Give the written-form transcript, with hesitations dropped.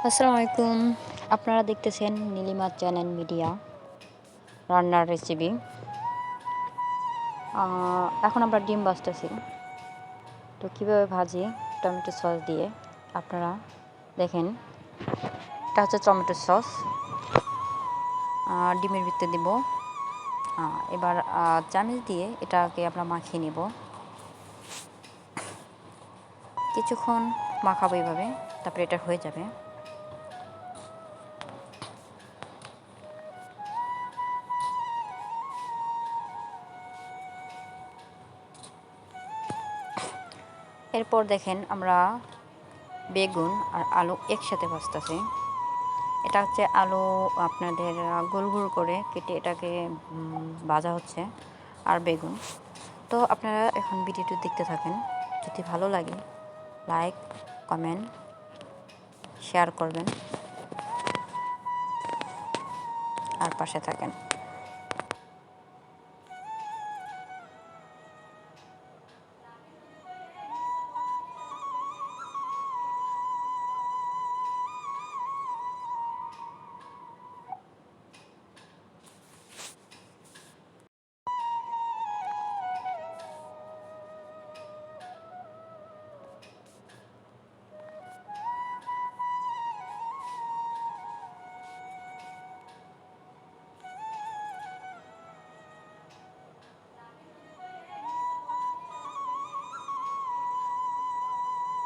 আসসালামু আলাইকুম। আপনারা দেখতেছেন নীলিমা চ্যানেল মিডিয়া রান্নার রেসিপি। এখন আমরা ডিম ভাজতেছি। তো কীভাবে ভাজি টমেটো সস দিয়ে আপনারা দেখেন। এটা হচ্ছে টমেটো সস। ডিমের ভিতরে দিব। এবার চামচ দিয়ে এটাকে আমরা মাখিয়ে নেব। কিছুক্ষণ মাখাবো এইভাবে, তারপরে এটা হয়ে যাবে। এরপর দেখেন আমরা বেগুন আর আলু একসাথে ভাজতেছি। এটা হচ্ছে আলু আপনাদের গোল গোল করে কেটে এটাকে ভাজা হচ্ছে, আর বেগুন। তো আপনারা এখন ভিডিওটি দেখতে থাকেন। যদি ভালো লাগে লাইক, কমেন্ট, শেয়ার করবেন আর পাশে থাকেন।